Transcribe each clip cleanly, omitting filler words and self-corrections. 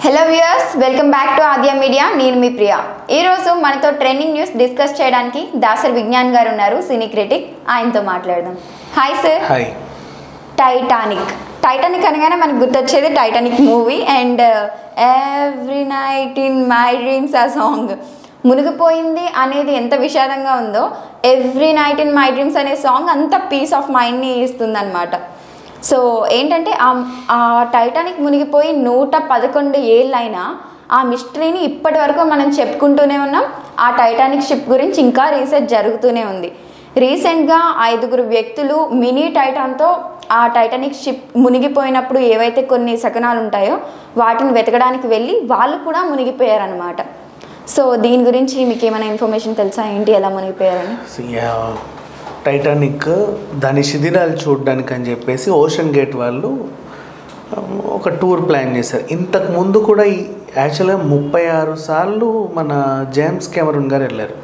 Hello viewers, welcome back to Aadya media. నేను మీ ప్రియా. ఈరోజు మనతో ట్రెండింగ్ న్యూస్ డిస్కస్ చేయడానికి దాసరి విజ్ఞాన్ గారు ఉన్నారు, సినీ క్రిటిక్. ఆయనతో మాట్లాడదాం. Hi sir. హాయ్. టైటానిక్ అనగానే మనకు గుర్తొచ్చేది Titanic movie and every night in my dreams ఆ సాంగ్. మునిగిపోయింది అనేది ఎంత విషాదంగా ఉందో, every night in my dreams అనే సాంగ్ అంత పీస్ ఆఫ్ మైండ్ని ఇస్తుందన్నమాట. సో ఏంటంటే ఆ టైటానిక్ మునిగిపోయి 111 ఏళ్ళైనా ఆ మిస్టరీని ఇప్పటి వరకు మనం చెప్పుకుంటూనే ఉన్నాం. ఆ టైటానిక్ షిప్ గురించి ఇంకా రీసెర్చ్ జరుగుతూనే ఉంది. రీసెంట్గా 5 వ్యక్తులు మినీ టైటాన్తో ఆ టైటానిక్ షిప్ మునిగిపోయినప్పుడు ఏవైతే కొన్ని శకనాలు ఉంటాయో వాటిని వెతకడానికి వెళ్ళి వాళ్ళు కూడా మునిగిపోయారనమాట. సో దీని గురించి మీకు ఏమైనా ఇన్ఫర్మేషన్ తెలుసా, ఏంటి ఎలా మునిగిపోయారని? టైటానిక్ దాని శిథిలాలు చూడడానికి అని చెప్పేసి ఓషన్ గేట్ వాళ్ళు ఒక టూర్ ప్లాన్ చేశారు. ఇంతకు ముందు కూడా యాక్చువల్గా 36 సార్లు మన జేమ్స్ కెమెరూన్ గారు వెళ్ళారు.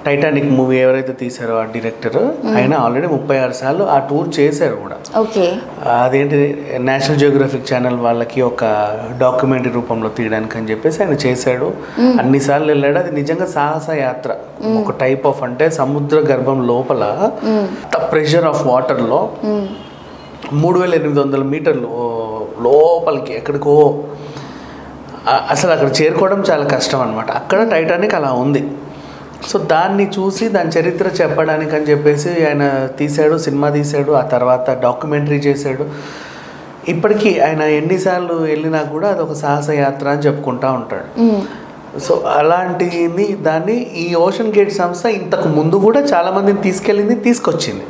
టైటానిక్ మూవీ ఎవరైతే తీశారో ఆ డైరెక్టర్, ఆయన ఆల్రెడీ 36 సార్లు ఆ టూర్ చేశారు కూడా. ఓకే. అదేంటి నేషనల్ జియోగ్రఫిక్ ఛానల్ వాళ్ళకి ఒక డాక్యుమెంటరీ రూపంలో తీయడానికి అని చెప్పేసి ఆయన చేశాడు. అన్నిసార్లు వెళ్ళాడు. అది నిజంగా సాహస యాత్ర, ఒక టైప్ ఆఫ్, అంటే సముద్ర గర్భం లోపల ప్రెషర్ ఆఫ్ వాటర్లో 3800 మీటర్లు లోపలికి ఎక్కడికో, అసలు అక్కడ చేరుకోవడం చాలా కష్టం అనమాట. అక్కడ టైటానిక్ అలా ఉంది. సో దాన్ని చూసి దాని చరిత్ర చెప్పడానికి అని చెప్పేసి ఆయన తీశాడు, సినిమా తీశాడు, ఆ తర్వాత డాక్యుమెంటరీ చేశాడు. ఇప్పటికీ ఆయన ఎన్నిసార్లు వెళ్ళినా కూడా అది ఒక సాహస యాత్ర అని చెప్పుకుంటూ ఉంటాడు. సో అలాంటిది దాన్ని ఈ ఓషన్ గేట్ సంస్థ ఇంతకు ముందు కూడా చాలామందిని తీసుకొచ్చింది.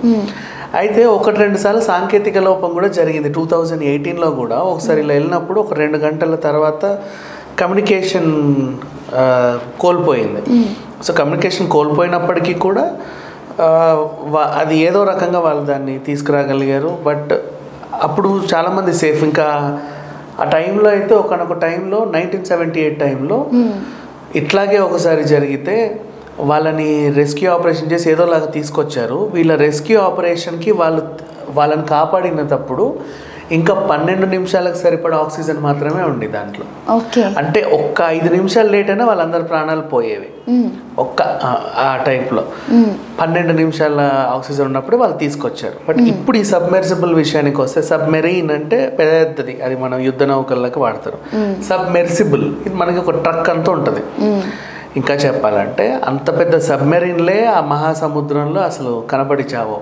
అయితే 1-2 సార్లు సాంకేతిక లోపం కూడా జరిగింది. 2018లో కూడా ఒకసారి ఇలా వెళ్ళినప్పుడు ఒక 2 గంటల తర్వాత కమ్యూనికేషన్ కోల్పోయింది. సో కమ్యూనికేషన్ కోల్పోయినప్పటికీ కూడా అది ఏదో రకంగా వాళ్ళు దాన్ని తీసుకురాగలిగారు. బట్ అప్పుడు చాలామంది సేఫ్. ఇంకా ఆ టైంలో అయితే ఒకనొక టైంలో 1978 టైంలో ఇట్లాగే ఒకసారి జరిగితే వాళ్ళని రెస్క్యూ ఆపరేషన్ చేసి ఏదోలాగా తీసుకొచ్చారు. వీళ్ళ రెస్క్యూ ఆపరేషన్కి వాళ్ళని కాపాడినప్పుడు ఇంకా 12 నిమిషాలకు సరిపడా ఆక్సిజన్ మాత్రమే ఉంది దాంట్లో. అంటే ఒక్క 5 నిమిషాలు లేట్ అయినా వాళ్ళందరి ప్రాణాలు పోయేవి. ఆ టైప్లో 12 నిమిషాల ఆక్సిజన్ ఉన్నప్పుడు వాళ్ళు తీసుకొచ్చారు. బట్ ఇప్పుడు ఈ సబ్మెర్సిబుల్ విషయానికి వస్తే, సబ్మెరీన్ అంటే పెద్దది, అది మనం యుద్ధ నౌకలకు వాడతారు. సబ్మెర్సిబుల్ ఇది మనకి ఒక ట్రక్ అంతా ఉంటుంది. ఇంకా చెప్పాలంటే అంత పెద్ద సబ్మెరీన్లే ఆ మహాసముద్రంలో అసలు కనబడి చావో.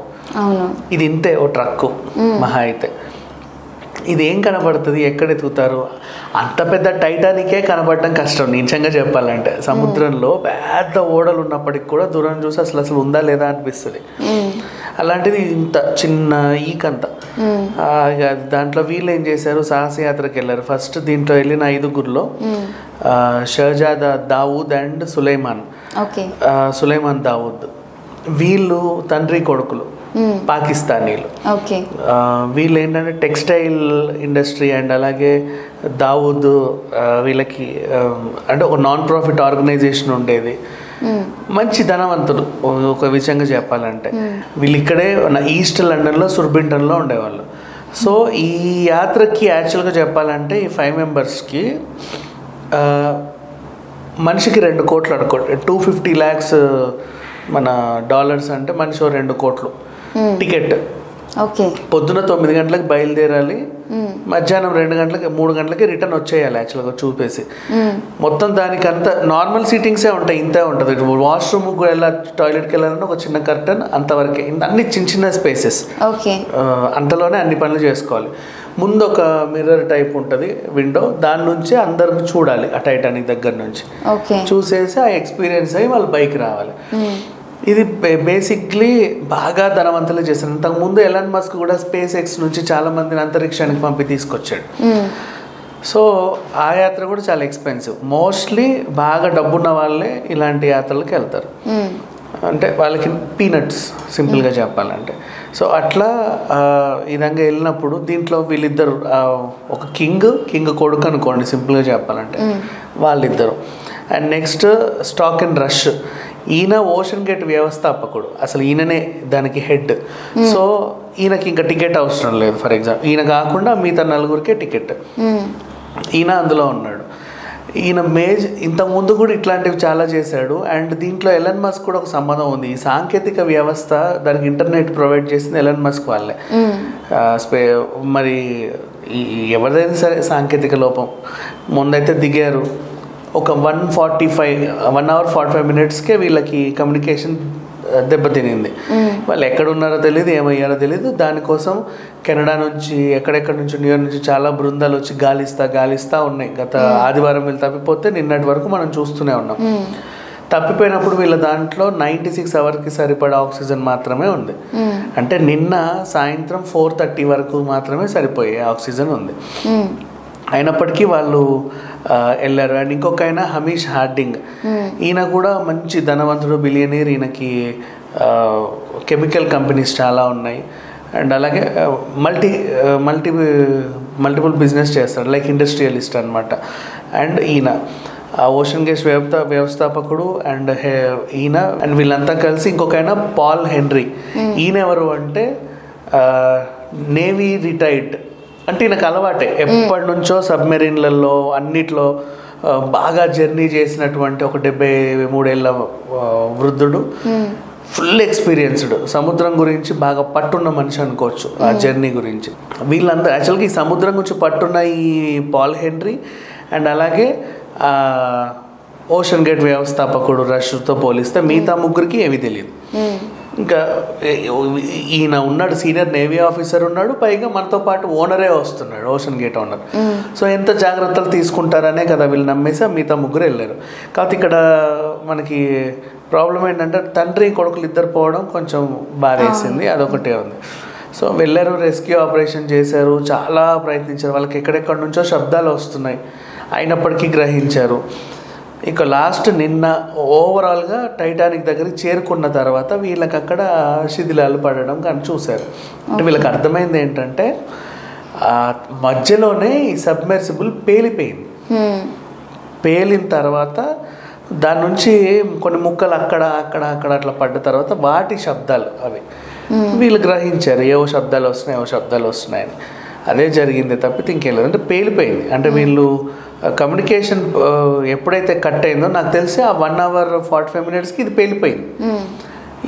ఇది ఇంతే ఓ ట్రక్కు మహా అయితే. ఇది ఏం కనబడుతుంది, ఎక్కడ ఎత్తుకుతారు? అంత పెద్ద టైటానికే కనబడటం కష్టం నిజంగా చెప్పాలంటే. సముద్రంలో పెద్ద ఓడలు ఉన్నప్పటికి కూడా దూరం చూసి అసలు ఉందా లేదా అనిపిస్తుంది. అలాంటిది ఇంత చిన్న ఈకంత. దాంట్లో వీళ్ళు ఏం చేశారు, సాహసయాత్రకి వెళ్ళారు. ఫస్ట్ దీంట్లో వెళ్ళిన 5గురిలో షహజాదా దావూద్ అండ్ సులైమాన్ దావూద్, వీళ్ళు తండ్రి కొడుకులు, పాకిస్తానీలు. వీళ్ళు ఏంటంటే టెక్స్టైల్ ఇండస్ట్రీ అండ్ అలాగే దావూద్ వీళ్ళకి అంటే ఒక నాన్ ప్రాఫిట్ ఆర్గనైజేషన్ ఉండేది. మంచి ధనవంతులు ఒక విషయంగా చెప్పాలంటే. వీళ్ళు ఇక్కడే ఈస్ట్ లండన్లో సుర్బింటన్లో ఉండేవాళ్ళు. సో ఈ యాత్రకి యాక్చువల్గా చెప్పాలంటే ఈ 5 మెంబర్స్కి మనిషికి 2 కోట్లు అనుకోండి, 250 lakhs మన డాలర్స్, అంటే మనిషి 2 కోట్లు టికెట్. పొద్దున 9 గంటలకు బయలుదేరాలి, మధ్యాహ్నం 2 గంటలకి 3 గంటలకి రిటర్న్ వచ్చేయాలి యాక్చువల్గా చూపేసి. మొత్తం దానికి అంత నార్మల్ సీటింగ్సే ఉంటాయి, ఇంతే ఉంటుంది. వాష్రూమ్కి టాయిలెట్కి వెళ్ళాలని ఒక చిన్న కర్టన్, అంతవరకే. అన్ని చిన్న స్పేసెస్, అంతలోనే అన్ని పనులు చేసుకోవాలి. ముందు ఒక మిర్రర్ టైప్ ఉంటుంది, విండో, దాని నుంచి అందరికి చూడాలి ఆ టైటానిక్ దగ్గర నుంచి. చూసేసి ఆ ఎక్స్పీరియన్స్ అయ్యి వాళ్ళు బైక్ రావాలి. ఇది బేసిక్లీ బాగా ధనవంతులు చేశారు. ఇంతకుముందు ఎలాన్ మస్క్ కూడా స్పేస్ ఎక్స్ నుంచి చాలా మందిని అంతరిక్షానికి పంపి తీసుకొచ్చాడు. సో ఆ యాత్ర కూడా చాలా ఎక్స్పెన్సివ్. మోస్ట్లీ బాగా డబ్బున్న వాళ్ళే ఇలాంటి యాత్రలకు వెళ్తారు, అంటే వాళ్ళకి పీనట్స్ సింపుల్గా చెప్పాలంటే. సో అట్లా ఈ విధంగా వెళ్ళినప్పుడు దీంట్లో వీళ్ళిద్దరు, ఒక కింగ్ కొడుకు అనుకోండి సింపుల్గా చెప్పాలంటే, వాళ్ళిద్దరు. And next stock and rush, ఈయన ఓషన్ గేట్ వ్యవస్థాపకుడు, అసలు ఈయననే దానికి హెడ్. సో ఈయనకి ఇంకా టికెట్ అవసరం లేదు. ఫర్ ఎగ్జాంపుల్ ఈయన కాకుండా మిగతా 4 టికెట్. ఈయన అందులో ఉన్నాడు. ఈయన ఇంతకుముందు కూడా ఇట్లాంటివి చాలా చేశాడు. అండ్ దీంట్లో ఎలన్ మస్క్ కూడా ఒక సంబంధం ఉంది. ఈ సాంకేతిక వ్యవస్థ దానికి ఇంటర్నెట్ ప్రొవైడ్ చేసింది ఎలన్ మస్క్ వాళ్ళే. మరి ఎవరిదైనా సరే సాంకేతిక లోపం ముందైతే దిగారు. ఒక 1 hour 45 minutesకే వీళ్ళకి కమ్యూనికేషన్ దెబ్బతినింది. వాళ్ళు ఎక్కడున్నారో తెలియదు, ఏమయ్యారో తెలియదు. దానికోసం కెనడా నుంచి ఎక్కడెక్కడి నుంచి న్యూయార్క్ నుంచి చాలా బృందాలు వచ్చి గాలిస్తా ఉన్నాయి. గత ఆదివారం వీళ్ళు తప్పిపోతే నిన్నటి వరకు మనం చూస్తూనే ఉన్నాం. తప్పిపోయినప్పుడు వీళ్ళ దాంట్లో 96 hours సరిపడా ఆక్సిజన్ మాత్రమే ఉంది. అంటే నిన్న సాయంత్రం 4:30 వరకు మాత్రమే సరిపోయే ఆక్సిజన్ ఉంది. అయినప్పటికీ వాళ్ళు వెళ్ళారు. అండ్ ఇంకొక ఆయన హమీష్ హార్డింగ్, ఈయన కూడా మంచి ధనవంతుడు, బిలియనీర్. ఈయనకి కెమికల్ కంపెనీస్ చాలా ఉన్నాయి. అండ్ అలాగే మల్టిపుల్ బిజినెస్ చేస్తాడు, లైక్ ఇండస్ట్రియలిస్ట్ అనమాట. అండ్ ఈయన ఓషన్ గేట్ వ్యవస్థాపకుడు. అండ్ ఈయన అండ్ వీళ్ళంతా కలిసి ఇంకొక ఆయన పాల్ హెన్రీ. ఈయన ఎవరు అంటే నేవీ రిటైర్డ్. అంటే ఈయనకు అలవాటే, ఎప్పటి నుంచో సబ్మెరీన్లలో అన్నిట్లో బాగా జర్నీ చేసినటువంటి ఒక 73 ఏళ్ళ వృద్ధుడు, ఫుల్ ఎక్స్పీరియన్స్డ్, సముద్రం గురించి బాగా పట్టున్న మనిషి అనుకోవచ్చు ఆ జర్నీ గురించి. వీళ్ళందరూ యాక్చువల్గా ఈ సముద్రం గురించి పట్టున్న ఈ పాల్ హెన్రీ అండ్ అలాగే ఓషన్ గేట్ వ్యవస్థాపకుడు రష్తో పోలిస్తే మిగతా ముగ్గురికి ఏమీ తెలియదు. ఇంకా ఈయన ఉన్నాడు, సీనియర్ నేవీ ఆఫీసర్ ఉన్నాడు, పైగా మనతో పాటు ఓనరే వస్తున్నాడు, ఓషన్ గేట్ ఓనర్. సో ఎంత జాగ్రత్తలు తీసుకుంటారనే కదా వీళ్ళు నమ్మేసి మిగతా ముగ్గురు వెళ్ళారు. కాకపోతే ఇక్కడ మనకి ప్రాబ్లం ఏంటంటే తండ్రి కొడుకులు ఇద్దరు పోవడం కొంచెం బాధేసింది, అదొకటే ఉంది. సో వెళ్ళారు, రెస్క్యూ ఆపరేషన్ చేశారు, చాలా ప్రయత్నించారు. వాళ్ళకి ఎక్కడెక్కడి నుంచో శబ్దాలు వస్తున్నాయి, అయినప్పటికీ గ్రహించారు. ఇక లాస్ట్ నిన్న ఓవరాల్గా టైటానిక్ దగ్గరికి చేరుకున్న తర్వాత వీళ్ళకి అక్కడ శిథిలాలు పడడం కానీ చూశారు. అంటే వీళ్ళకి అర్థమైంది ఏంటంటే మధ్యలోనే ఈ సబ్మెర్సిబుల్ పేలిపోయింది. పేలిన తర్వాత దాని నుంచి కొన్ని ముక్కలు అక్కడ అట్లా పడ్డ తర్వాత వాటి శబ్దాలు అవి వీళ్ళు గ్రహించారు, ఏవో శబ్దాలు వస్తున్నాయని. అదే జరిగింది తప్పితే ఇంకేం లేదు. అంటే పేలిపోయింది. అంటే వీళ్ళు కమ్యూనికేషన్ ఎప్పుడైతే కట్ అయిందో నాకు తెలిసి ఆ 1 hour 45 minutesకి ఇది పేలిపోయింది.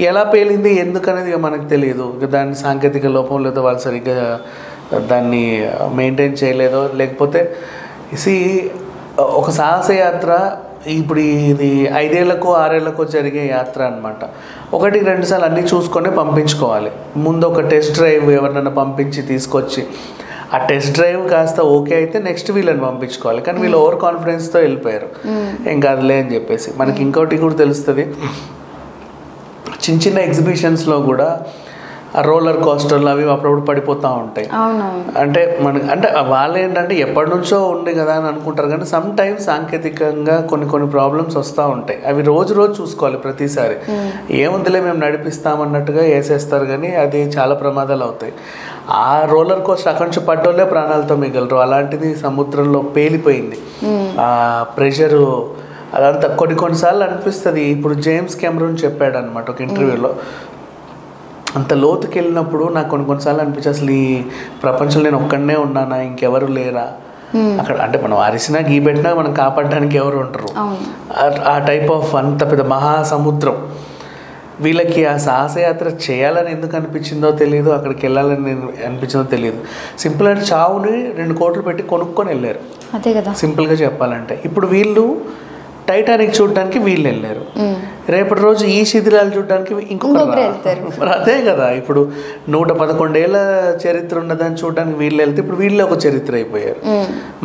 ఎలా పేలింది ఎందుకనేది మనకు తెలియదు. దాని సాంకేతిక లోపం లేదో వాళ్ళు సరిగ్గా దాన్ని మెయింటైన్ చేయలేదో, లేకపోతే ఒక సాహసయాత్ర ఇప్పుడు ఇది 5 ఏళ్లకో 6 ఏళ్లకో జరిగే యాత్ర అనమాట. 1-2 సార్లు అన్నీ చూసుకొని పంపించుకోవాలి. ముందు ఒక టెస్ట్ డ్రైవ్ ఎవరినైనా పంపించి తీసుకొచ్చి ఆ టెస్ట్ డ్రైవ్ కాస్త ఓకే అయితే నెక్స్ట్ వీళ్ళని పంపించుకోవాలి. కానీ వీళ్ళు ఓవర్ కాన్ఫిడెన్స్తో వెళ్ళిపోయారు, ఏం కాదులే అని చెప్పేసి. మనకి ఇంకోటి కూడా తెలుస్తుంది, చిన్న ఎగ్జిబిషన్స్లో కూడా ఆ రోలర్ కోస్టర్లు అవి అప్పుడప్పుడు పడిపోతూ ఉంటాయి. అంటే వాళ్ళు ఏంటంటే ఎప్పటి నుంచో ఉంది కదా అని అనుకుంటారు, కానీ సమ్ టైమ్స్ సాంకేతికంగా కొన్ని ప్రాబ్లమ్స్ వస్తూ ఉంటాయి. అవి రోజు చూసుకోవాలి ప్రతిసారి. ఏముందిలే మేము నడిపిస్తామన్నట్టుగా వేసేస్తారు, కానీ అది చాలా ప్రమాదాలు అవుతాయి. ఆ రోలర్ కోస్టర్ అక్కడి నుంచి పడ్డోళ్ళే ప్రాణాలతో మిగలరు. అలాంటిది సముద్రంలో పేలిపోయింది. ఆ ప్రెషరు అదంతా కొన్నిసార్లు అనిపిస్తుంది. ఇప్పుడు జేమ్స్ కెమెరూన్ చెప్పాడు అనమాట ఒక ఇంటర్వ్యూలో, అంత లోతుకి వెళ్ళినప్పుడు నాకు కొన్నిసార్లు అనిపించి అసలు ఈ ప్రపంచంలో నేను ఒక్కడనే ఉన్నానా, ఇంకెవరు లేరా అక్కడ. అంటే మనం అరిసినా గీపెట్టినా మనం కాపాడడానికి ఎవరు ఉంటారు. ఆ టైప్ ఆఫ్ అంత పెద్ద మహాసముద్రం. వీళ్ళకి ఆ సాహసయాత్ర చేయాలని ఎందుకు అనిపించిందో తెలియదు, అక్కడికి వెళ్ళాలని అనిపించిందో తెలియదు. సింపుల్ అంటే చావుని 2 కోట్లు పెట్టి కొనుక్కొని వెళ్ళారు, అదే కదా సింపుల్గా చెప్పాలంటే. ఇప్పుడు వీళ్ళు టైటానిక్ చూడడానికి వీళ్ళు వెళ్ళారు, రేపటి రోజు ఈ శిథిలాలు చూడడానికి ఇంకొకరు వెళ్తారు. మరి అదే కదా, ఇప్పుడు 111 ఏళ్ళ చరిత్ర ఉన్నదాన్ని చూడడానికి వీళ్ళు వెళ్తే ఇప్పుడు వీళ్ళే ఒక చరిత్ర అయిపోయారు.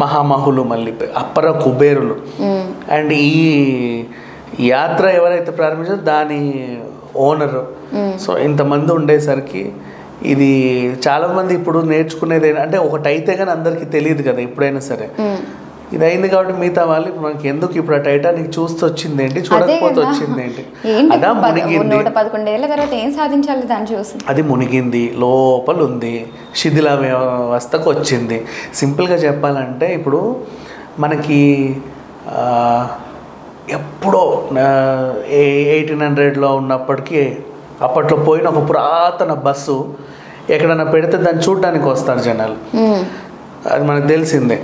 మహామహులు, మళ్ళీ అప్పర కుబేరులు. అండ్ ఈ యాత్ర ఎవరైతే ప్రారంభించారో దాని ఓనరు. సో ఇంతమంది ఉండేసరికి ఇది చాలామంది ఇప్పుడు నేర్చుకునేది అంటే ఒకటి అయితే కానీ అందరికీ తెలియదు కదా ఎప్పుడైనా సరే. ఇది అయింది కాబట్టి మిగతా వాళ్ళు మనకి ఎందుకు ఇప్పుడు ఆ టైటానిక్ చూస్తూ వచ్చింది ఏంటి, చూడకపోతే వచ్చింది ఏంటి, అదా మునిగింది. 111 ఏళ్ళ తర్వాత ఏం సాధించాలి దాన్ని చూసి. అది మునిగింది, లోపల ఉంది, శిథిల వ్యవస్థకు వచ్చింది. సింపుల్గా చెప్పాలంటే ఇప్పుడు మనకి ఎప్పుడో 1800లో ఉన్నప్పటికీ అప్పట్లో పోయిన ఒక పురాతన బస్సు ఎక్కడన్నా పెడితే దాన్ని చూడడానికి వస్తారు జనాలు, అది మనకు తెలిసిందే.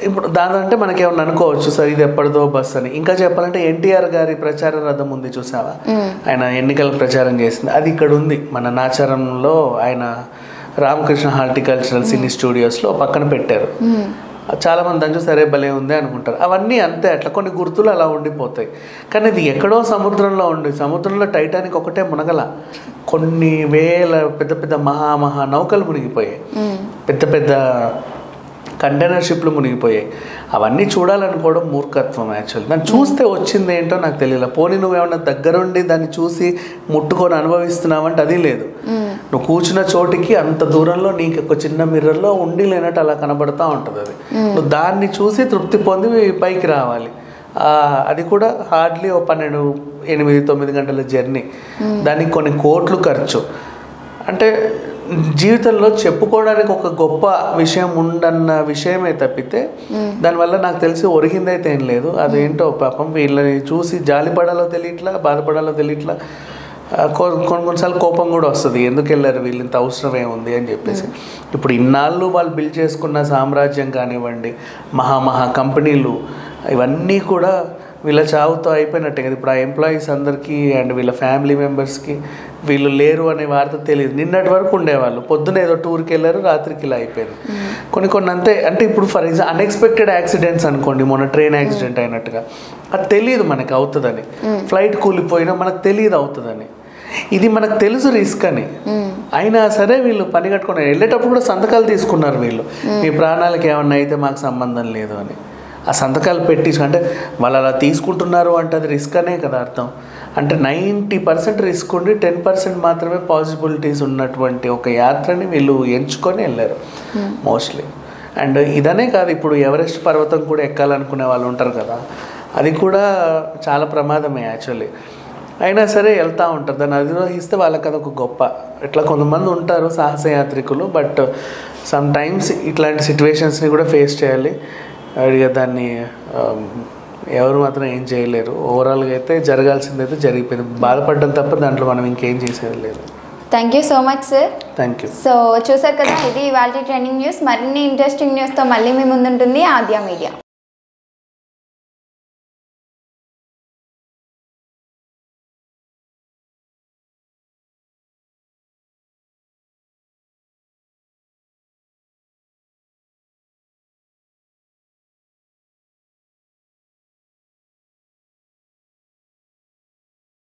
ఇప్పుడు దాదంటే మనకేమన్నా అనుకోవచ్చు సార్ ఇది ఎప్పటిదో బస్ అని. ఇంకా చెప్పాలంటే ఎన్టీఆర్ గారి ప్రచార రథం ఉంది చూసావా, ఆయన ఎన్నికల ప్రచారం చేసింది, అది ఇక్కడ ఉంది మన నాచారంలో. ఆయన రామకృష్ణ హార్టికల్చరల్ సినీ స్టూడియోస్లో పక్కన పెట్టారు. చాలా మంది దాని చూసి సరే భలే ఉంది అనుకుంటారు. అవన్నీ అంతే, అట్లా కొన్ని గుర్తులు అలా ఉండిపోతాయి. కానీ ఇది ఎక్కడో సముద్రంలో ఉండి, సముద్రంలో టైటానిక్ ఒకటే మునగల, కొన్ని వేల పెద్ద పెద్ద మహా నౌకలు మునిగిపోయాయి, పెద్ద పెద్ద కంటైనర్ షిప్లు మునిగిపోయాయి. అవన్నీ చూడాలనుకోవడం మూర్ఖత్వం యాక్చువల్లీ. దాన్ని చూస్తే వచ్చింది ఏంటో నాకు తెలియదు. పోనీ నువ్వేమన్నా దగ్గరుండి దాన్ని చూసి ముట్టుకొని అనుభవిస్తున్నావంటే అది లేదు. నువ్వు కూర్చున్న చోటికి అంత దూరంలో నీకు ఒక చిన్న మిర్రర్లో ఉండి లేనట్టు అలా కనబడతా ఉంటుంది. అది నువ్వు దాన్ని చూసి తృప్తి పొంది పైకి రావాలి. అది కూడా హార్డ్లీ 12, 8, 9 గంటల జర్నీ, దానికి కొన్ని కోట్లు ఖర్చు. అంటే జీవితంలో చెప్పుకోవడానికి ఒక గొప్ప విషయం ఉండన్న విషయమే తప్పితే దానివల్ల నాకు తెలిసి ఒరిగిందైతే ఏం లేదు. అదేంటో పాపం వీళ్ళని చూసి జాలిపడాలో తెలియట్లా, బాధపడాలో తెలియట్లా. కొన్నిసార్లు కోపం కూడా వస్తుంది, ఎందుకు వెళ్ళారు వీళ్ళు, ఇంత అవసరం ఏముంది అని చెప్పేసి. ఇప్పుడు ఇన్నాళ్ళు వాళ్ళు బిల్డ్ చేసుకున్న సామ్రాజ్యం కానివ్వండి, మహా కంపెనీలు, ఇవన్నీ కూడా వీళ్ళ చావుతో అయిపోయినట్టే కదా. ఇప్పుడు ఆ ఎంప్లాయీస్ అందరికీ అండ్ వీళ్ళ ఫ్యామిలీ మెంబర్స్కి వీళ్ళు లేరు అనే వార్త తెలియదు. నిన్నటి వరకు ఉండేవాళ్ళు, పొద్దున ఏదో టూర్కి వెళ్ళారు, రాత్రికి ఇలా అయిపోయింది. కొన్ని అంతే. అంటే ఇప్పుడు ఫర్ ఎగ్జాంపుల్ అన్ఎక్స్పెక్టెడ్ యాక్సిడెంట్స్ అనుకోండి, మొన్న ట్రైన్ యాక్సిడెంట్ అయినట్టుగా, అది తెలియదు మనకి అవుతుందని. ఫ్లైట్ కూలిపోయినా మనకు తెలియదు అవుతుందని. ఇది మనకు తెలుసు రిస్క్ అని, అయినా సరే వీళ్ళు పని కట్టుకున్నారు. వెళ్ళేటప్పుడు కూడా సంతకాలు తీసుకున్నారు వీళ్ళు, మీ ప్రాణాలకు ఏమన్నా అయితే మాకు సంబంధం లేదు అని. ఆ సంతకాలు పెట్టి, అంటే వాళ్ళు అలా తీసుకుంటున్నారు అంటే అది రిస్క్ అనే కదా అర్థం. అంటే 90% రిస్క్ ఉండి 10% మాత్రమే పాసిబిలిటీస్ ఉన్నటువంటి ఒక యాత్రని వీళ్ళు ఎంచుకొని వెళ్ళారు మోస్ట్లీ. అండ్ ఇదనే కాదు, ఇప్పుడు ఎవరెస్ట్ పర్వతం కూడా ఎక్కాలనుకునే వాళ్ళు ఉంటారు కదా, అది కూడా చాలా ప్రమాదమే యాక్చువల్లీ. అయినా సరే వెళ్తూ ఉంటారు, దాన్ని అధిరోహిస్తే వాళ్ళకి అదొక గొప్ప. ఇట్లా కొంతమంది ఉంటారు సాహసయాత్రికులు, బట్ సమ్ టైమ్స్ ఇట్లాంటి సిచ్యువేషన్స్ని కూడా ఫేస్ చేయాలి. అడిగా దాన్ని ఎవరు మాత్రం ఏం చేయలేరు. ఓవరాల్గా అయితే జరగాల్సిందైతే జరిగిపోయింది, బాధపడడం తప్ప దాంట్లో మనం ఇంకేం చేసేది లేదు. Thank you so much sir. Thank you. So చూసారు కదా, ఇది ఇవాళ ట్రెండింగ్ న్యూస్. మరిన్ని ఇంట్రెస్టింగ్ న్యూస్తో మళ్ళీ మీ ముందుంటుంది ఆద్య మీడియా.